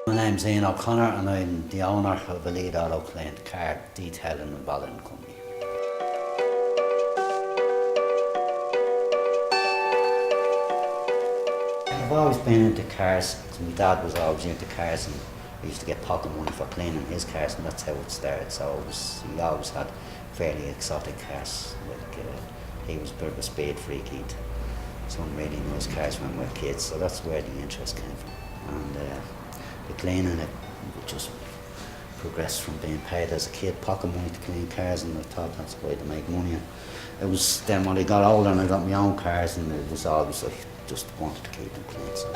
My name's Ian O'Connor and I'm the owner of a lead auto clean car detailing and bottling company. I've always been into cars. My dad was always into cars and we used to get pocket money for cleaning his cars, and that's how it started. So he always had fairly exotic cars. He was a bit of a speed freak. He'd some really nice cars when we were kids, so that's where the interest came from. And the cleaning, it just progressed from being paid as a kid pocket money to clean cars, and I thought that's the way to make money. And it was then when I got older and I got my own cars, and it was always like just wanted to keep them clean. So.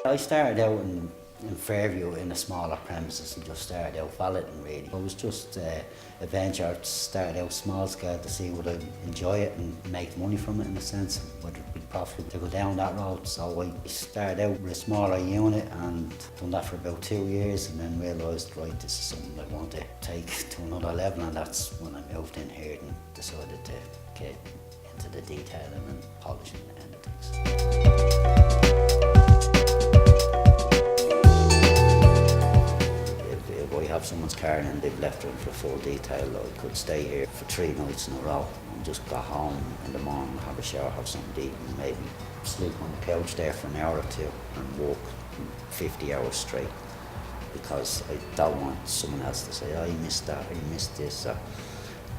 I started out in Fairview in a smaller premises and just started out valeting really. It was just a venture. I started out small scale to see would I enjoy it and make money from it in a sense, whether it be profitable to go down that road. So I started out with a smaller unit and done that for about 2 years, and then realised, right, this is something I want to take to another level, and that's when I moved in here and decided to get into the detailing and polishing end of things. Have someone's car and they've left it for full detail, I could stay here for 3 nights in a row and just go home in the morning, have a shower, have something to eat, and maybe sleep on the couch there for an hour or two and work 50 hours straight, because I don't want someone else to say, oh, you missed that or you missed this. So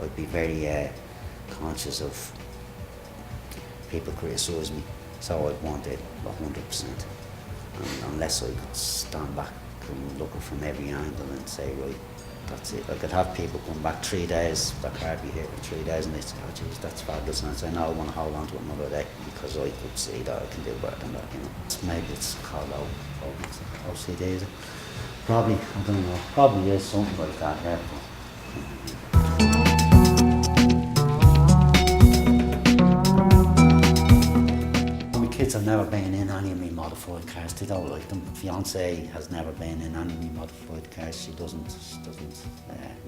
I'd be very conscious of people criticise me, so I'd want it 100%, and unless I could stand back looking from every angle and say, right, that's it. I could have people come back 3 days, that car be here for 3 days, and they say, oh geez, that's fabulous, and I say, no, I want to hold on to it another day because I could see that I can do better than that, you know. Maybe it's called OCD. Probably, I don't know, probably is something like that, yeah. Kids have never been in any of me modified cars. They don't like them. Fiance has never been in any of me modified cars. She doesn't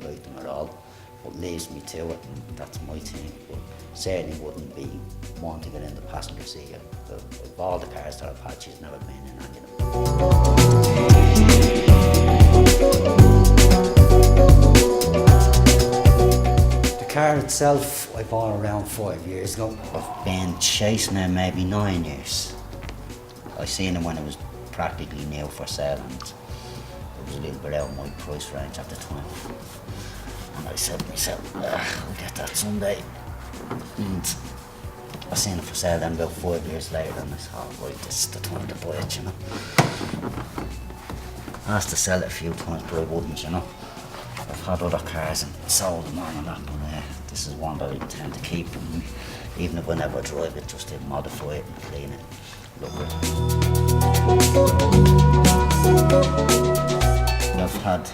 like them at all. But leaves me to it, and that's my thing. But certainly wouldn't be wanting to get in the passenger seat. Of all the cars that I've had, she's never been in any of them. The car itself, I bought around 5 years ago. I've been chasing it maybe 9 years. I seen it when it was practically new for sale, and it was a little bit out of my price range at the time. And I said to myself, I'll get that someday. And I seen it for sale then about 5 years later, and I thought, right, this is the time to buy it, you know. I asked to sell it a few times, but I wouldn't, you know. I've had other cars and sold them on and that, but this is one that I intend to keep. And even if I never drive it, just to modify it and clean it, look at it. I've had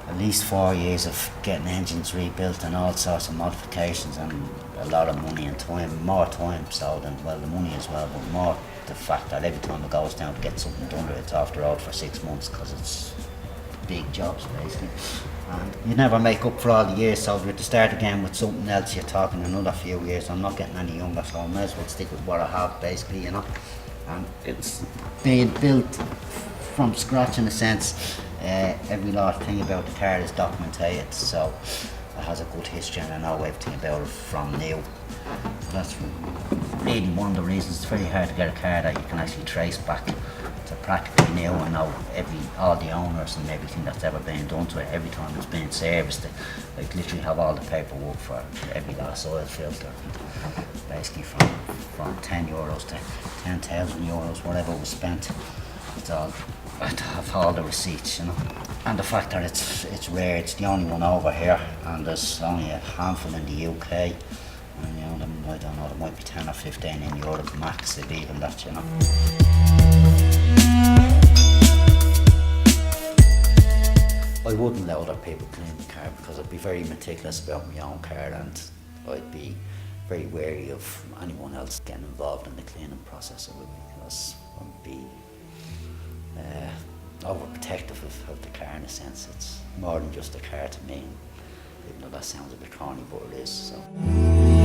at least 4 years of getting engines rebuilt and all sorts of modifications, and a lot of money and time, more time so than, well, the money as well, but more the fact that every time it goes down to get something done, it's off the road for 6 months because it's big jobs basically. And you never make up for all the years, so if you're to start again with something else, you're talking another few years. I'm not getting any younger, so I may as well stick with what I have basically, you know. And it's being built from scratch in a sense. Every last thing about the car is documented, so it has a good history and I know everything about it from new. That's really one of the reasons it's very hard to get a car that you can actually trace back to practically new and know all the owners and everything that's ever been done to it, every time it's been serviced. Like literally have all the paperwork for every last oil filter, basically from €10 to 10,000 euros, whatever was spent. It's all, I have all the receipts, you know. And the fact that it's rare, it's the only one over here, and there's only a handful in the UK. And you know, I don't know, there might be 10 or 15 in Europe max, if even that, you know. I wouldn't let other people clean the car because I'd be very meticulous about my own car, and I'd be very wary of anyone else getting involved in the cleaning process of it, because overprotective of the car in a sense. It's more than just a car to me, even though that sounds a bit corny, but it is. So.